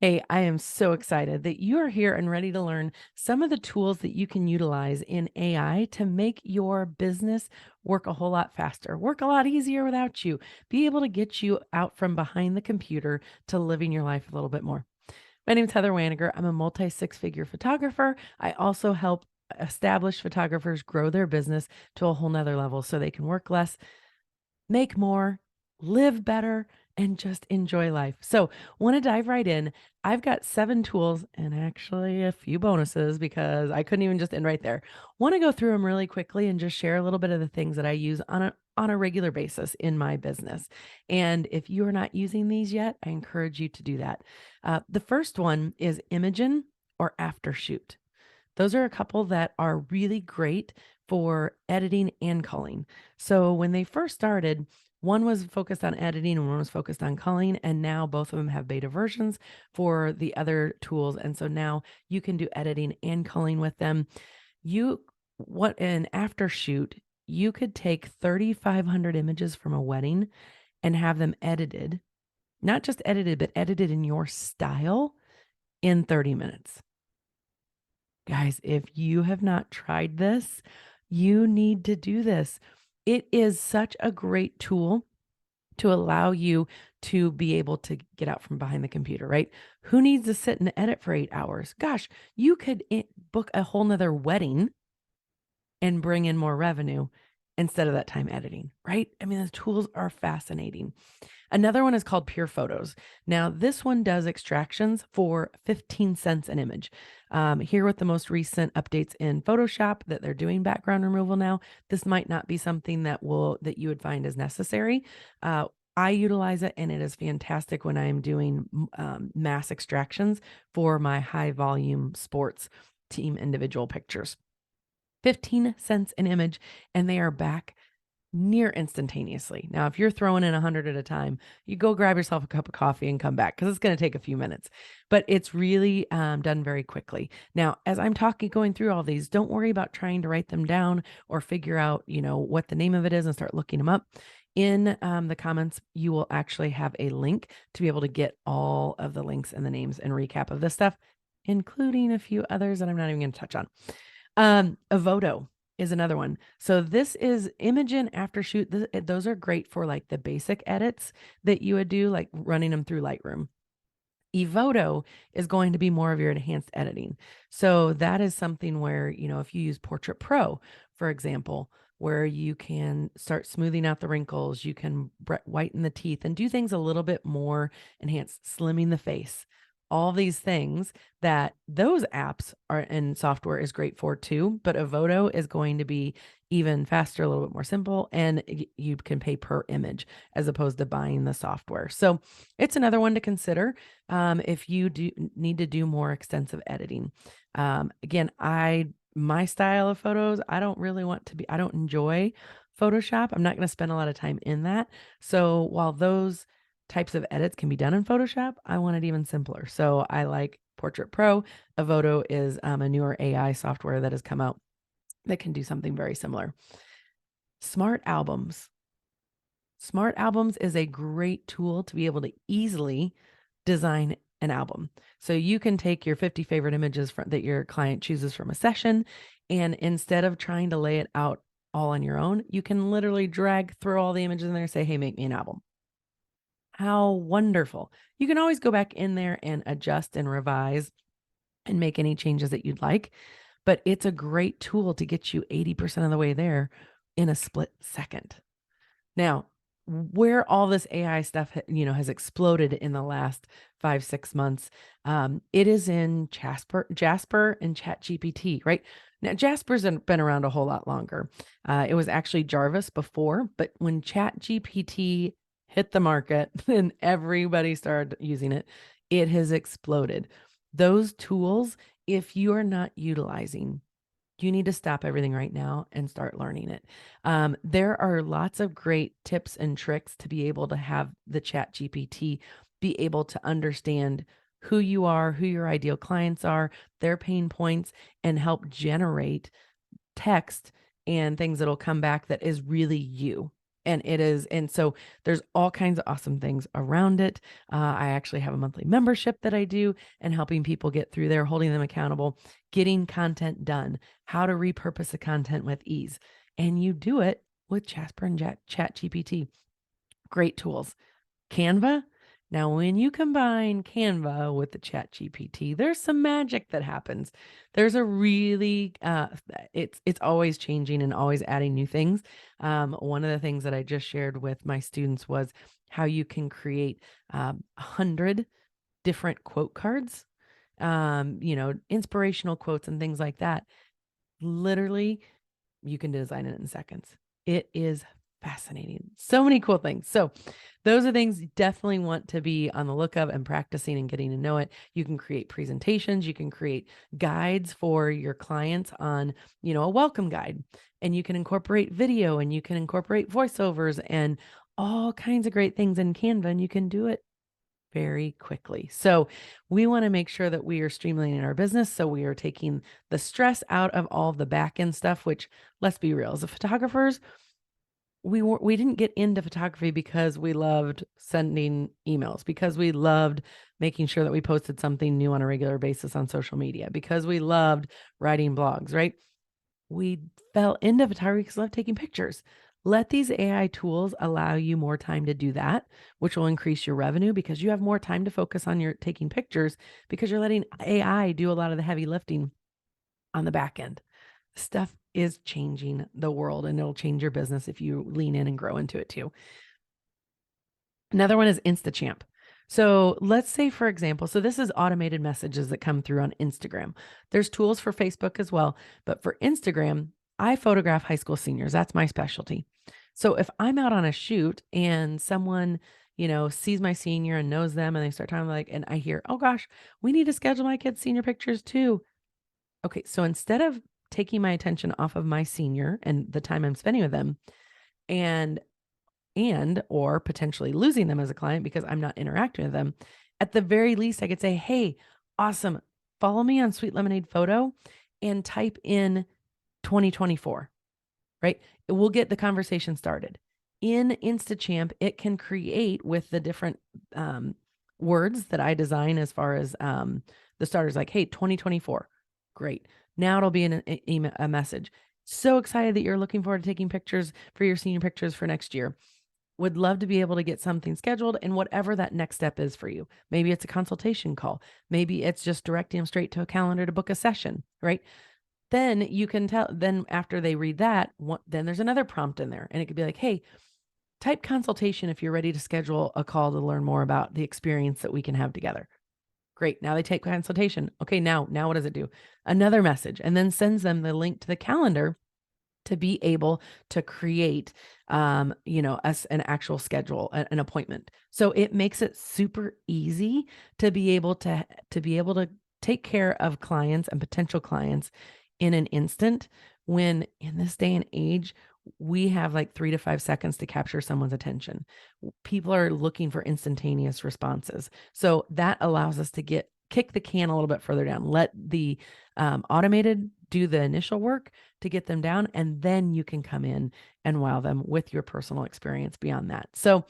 Hey, I am so excited that you are here and ready to learn some of the tools that you can utilize in AI to make your business work a whole lot faster, work a lot easier without you, be able to get you out from behind the computer to living your life a little bit more. My name is Heather Waniger. I'm a multi six figure photographer. I also help established photographers grow their business to a whole nother level so they can work less, make more, live better, and just enjoy life. So, want to dive right in. I've got 7 tools and actually a few bonuses because I couldn't even just end right there. Want to go through them really quickly and just share a little bit of the things that I use on a regular basis in my business. And if you are not using these yet, I encourage you to do that. The first one is Imagen or Aftershoot. Those are a couple that are really great for editing and culling. So when they first started, one was focused on editing and one was focused on culling. And now both of them have beta versions for the other tools. And so now you can do editing and culling with them. You, what an after shoot, you could take 3,500 images from a wedding and have them edited, not just edited, but edited in your style in 30 minutes. Guys, if you have not tried this, you need to do this. It is such a great tool to allow you to be able to get out from behind the computer, right? Who needs to sit and edit for 8 hours? Gosh, you could book a whole nother wedding and bring in more revenue instead of that time editing, right? I mean, the tools are fascinating. Another one is called Pure Photos. Now, this one does extractions for 15 cents an image. Here with the most recent updates in Photoshop that they're doing background removal now, this might not be something that you would find as necessary. I utilize it and it is fantastic when I am doing mass extractions for my high volume sports team individual pictures. 15 cents an image, and they are back near instantaneously. Now, if you're throwing in 100 at a time, you go grab yourself a cup of coffee and come back because it's going to take a few minutes, but it's really done very quickly. Now, as I'm going through all these, don't worry about trying to write them down or figure out, what the name of it is and start looking them up. In the comments, you will actually have a link to be able to get all of the links and the names and recap of this stuff, including a few others that I'm not even going to touch on. Avoto is another one. So this is Imagen Aftershoot. Those are great for like the basic edits that you would do, like running them through Lightroom. Evoto is going to be more of your enhanced editing. So that is something where, if you use Portrait Pro, for example, where you can start smoothing out the wrinkles, you can whiten the teeth and do things a little bit more enhanced, slimming the face. All these things that those apps are and software is great for too, but Avoto is going to be even faster, a little bit more simple, and you can pay per image as opposed to buying the software. So it's another one to consider if you do need to do more extensive editing. Again, my style of photos, I don't enjoy Photoshop. I'm not going to spend a lot of time in that. So while those types of edits can be done in Photoshop, I want it even simpler. So I like Portrait Pro. Avoto is a newer AI software that has come out that can do something very similar. Smart Albums. Smart Albums is a great tool to be able to easily design an album. So you can take your 50 favorite images that your client chooses from a session, and instead of trying to lay it out all on your own, you can literally throw all the images in there and say, hey, make me an album. How wonderful. You can always go back in there and adjust and revise and make any changes that you'd like, but it's a great tool to get you 80% of the way there in a split second. Now, where all this AI stuff, has exploded in the last 5, 6 months, it is in Jasper and ChatGPT, right? Now, Jasper's been around a whole lot longer. It was actually Jarvis before, but when ChatGPT hit the market and everybody started using it, it has exploded. Those tools, if you are not utilizing, you need to stop everything right now and start learning it. There are lots of great tips and tricks to be able to have the Chat GPT be able to understand who you are, who your ideal clients are, their pain points, and help generate text and things that'll come back that is really you. And it is, and so there's all kinds of awesome things around it. I actually have a monthly membership that I do and helping people get through there, holding them accountable, getting content done, how to repurpose the content with ease. And you do it with Jasper and ChatGPT. Great tools. Canva. Now, when you combine Canva with the ChatGPT, there's some magic that happens. There's a really, it's always changing and always adding new things. One of the things that I just shared with my students was how you can create 100 different quote cards, inspirational quotes and things like that. Literally, you can design it in seconds. It is fascinating. So many cool things. So those are things you definitely want to be on the look of and practicing and getting to know it. You can create presentations, you can create guides for your clients on, a welcome guide, and you can incorporate video and you can incorporate voiceovers and all kinds of great things in Canva, and you can do it very quickly. So we want to make sure that we are streamlining our business. So we are taking the stress out of all of the back end stuff, which, let's be real, as photographers, we didn't get into photography because we loved sending emails, because we loved making sure that we posted something new on a regular basis on social media, because we loved writing blogs, right? We fell into photography because we love taking pictures. Let these AI tools allow you more time to do that, which will increase your revenue because you have more time to focus on your taking pictures because you're letting AI do a lot of the heavy lifting on the back end. Stuff is changing the world, and it'll change your business if you lean in and grow into it too. Another one is InstaChamp. So let's say, for example, so this is automated messages that come through on Instagram. There's tools for Facebook as well, but for Instagram, I photograph high school seniors. That's my specialty. So if I'm out on a shoot and someone, sees my senior and knows them and they start talking and I hear, oh gosh, we need to schedule my kids' senior pictures too. Okay, so instead of taking my attention off of my senior and the time I'm spending with them and or potentially losing them as a client because I'm not interacting with them, at the very least I could say, "Hey, awesome. Follow me on Sweet Lemonade Photo and type in 2024." Right? It will get the conversation started. In InstaChamp, it can create with the different words that I design as far as the starters, like, "Hey, 2024." Great. Now it'll be in a message. So excited that you're looking forward to taking pictures for your senior pictures for next year. Would love to be able to get something scheduled and whatever that next step is for you. Maybe it's a consultation call. Maybe it's just directing them straight to a calendar to book a session, right? Then you can tell, then after they read that, then there's another prompt in there and it could be like, hey, type consultation if you're ready to schedule a call to learn more about the experience that we can have together. Great. Now they take consultation. Okay. Now what does it do? Another message, and then sends them the link to the calendar to be able to create, an actual schedule, an appointment. So it makes it super easy to be able to take care of clients and potential clients in an instant, when in this day and age, we have like 3 to 5 seconds to capture someone's attention. People are looking for instantaneous responses. So that allows us to kick the can a little bit further down, let the automated do the initial work to get them down, and then you can come in and wow them with your personal experience beyond that. So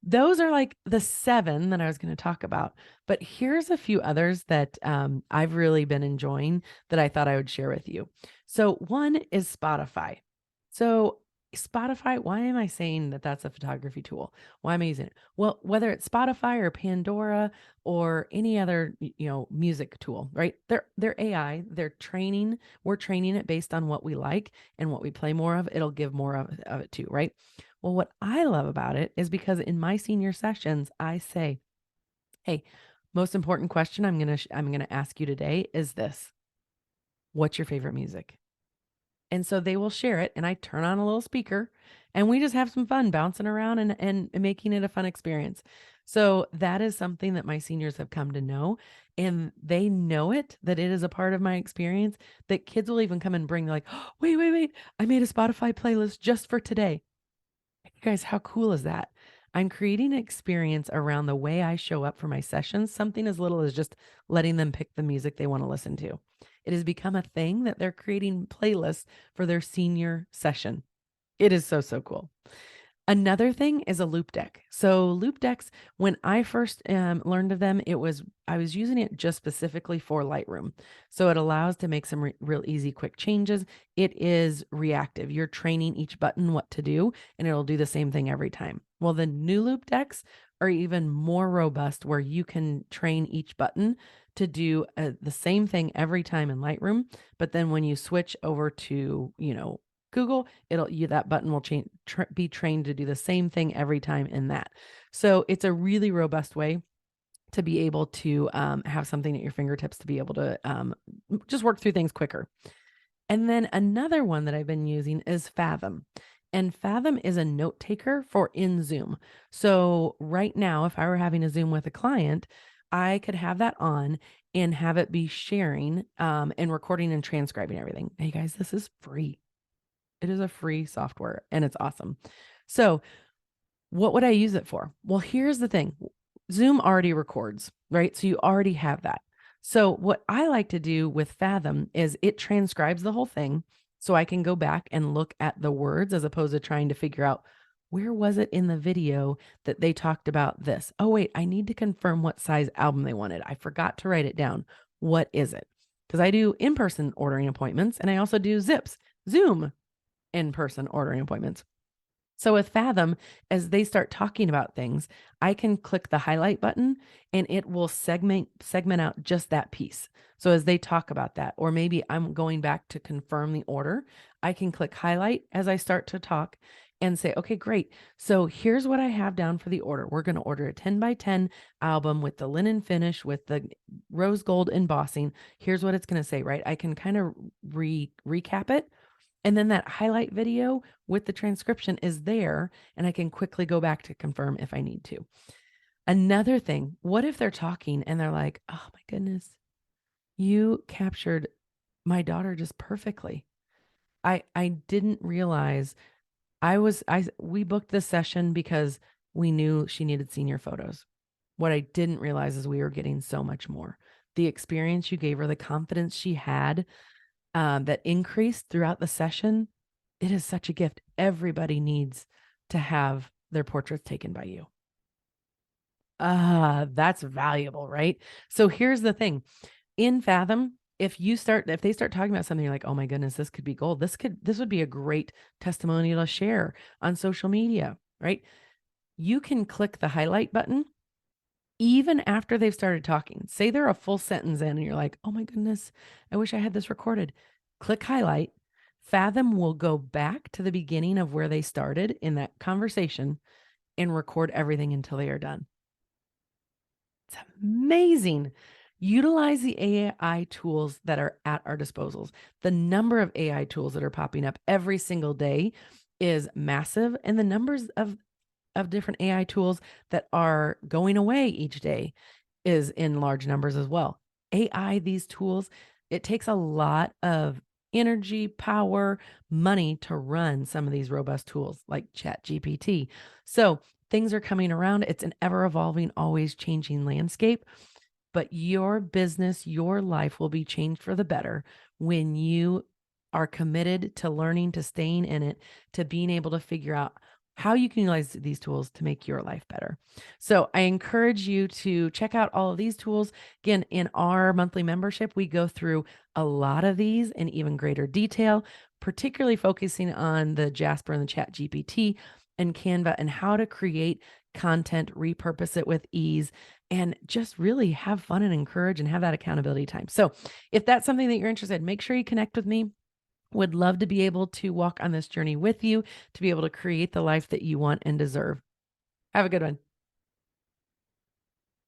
those are like the 7 that I was going to talk about, but here's a few others that I've really been enjoying that I thought I would share with you. So one is Spotify. So Spotify, why am I saying that that's a photography tool? Why am I using it? Well, whether it's Spotify or Pandora or any other, music tool, right? They're AI, we're training it based on what we like and what we play more of, it'll give more of it too, right? Well, what I love about it is because in my senior sessions, I say, "Hey, most important question I'm going to ask you today is this. What's your favorite music?" And so they will share it, and I turn on a little speaker and we just have some fun bouncing around and making it a fun experience. So that is something that my seniors have come to know, and they know that it is a part of my experience, that kids will even come and bring, like, "Oh, wait. I made a Spotify playlist just for today." Guys, how cool is that? I'm creating an experience around the way I show up for my sessions, something as little as just letting them pick the music they want to listen to. It has become a thing that they're creating playlists for their senior session. It is so, so cool. Another thing is a loop deck. So loop decks, when I first learned of them, I was using it just specifically for Lightroom. So it allows to make some real easy, quick changes. It is reactive. You're training each button what to do, and it'll do the same thing every time. Well, the new loop decks are even more robust, where you can train each button to do the same thing every time in Lightroom. But then when you switch over to, Google, that button will be trained to do the same thing every time in that. So it's a really robust way to be able to have something at your fingertips to be able to just work through things quicker. And then another one that I've been using is Fathom. And Fathom is a note taker for in Zoom. So right now, if I were having a Zoom with a client, I could have that on and have it be sharing and recording and transcribing everything. Hey guys, this is free. It is a free software and it's awesome. So, what would I use it for? Well, here's the thing. Zoom already records, right? So you already have that. So what I like to do with Fathom is it transcribes the whole thing so I can go back and look at the words as opposed to trying to figure out where was it in the video that they talked about this. Oh, wait, I need to confirm what size album they wanted. I forgot to write it down. What is it? Because I do in-person ordering appointments and I also do Zoom in-person ordering appointments. So with Fathom, as they start talking about things, I can click the highlight button and it will segment out just that piece. So as they talk about that, or maybe I'm going back to confirm the order, I can click highlight as I start to talk and say, okay, great. So here's what I have down for the order. We're going to order a 10 by 10 album with the linen finish with the rose gold embossing. Here's what it's going to say, right? I can kind of recap it. And then that highlight video with the transcription is there, and I can quickly go back to confirm if I need to. Another thing, what if they're talking and they're like, oh my goodness, you captured my daughter just perfectly. I didn't realize we booked this session because we knew she needed senior photos. What I didn't realize is we were getting so much more. The experience you gave her, the confidence she had, that increased throughout the session, it is such a gift. Everybody needs to have their portraits taken by you. That's valuable, right? So here's the thing. In Fathom, if they start talking about something, you're like, oh my goodness, this could be gold. This would be a great testimonial to share on social media, right? You can click the highlight button even after they've started talking. Say they're a full sentence in and you're like, oh my goodness, I wish I had this recorded. Click highlight. Fathom will go back to the beginning of where they started in that conversation and record everything until they are done. It's amazing. Utilize the AI tools that are at our disposals. The number of AI tools that are popping up every single day is massive, and the numbers of different AI tools that are going away each day is in large numbers as well. AI, these tools, it takes a lot of energy, power, money to run some of these robust tools like ChatGPT. So things are coming around. It's an ever evolving, always changing landscape. But your business, your life will be changed for the better when you are committed to learning, to staying in it, to being able to figure out how you can utilize these tools to make your life better. So I encourage you to check out all of these tools. Again, in our monthly membership, we go through a lot of these in even greater detail, particularly focusing on the Jasper and the ChatGPT and Canva and how to create content, repurpose it with ease, and just really have fun and encourage and have that accountability time. So if that's something that you're interested in, make sure you connect with me. Would love to be able to walk on this journey with you to be able to create the life that you want and deserve. Have a good one.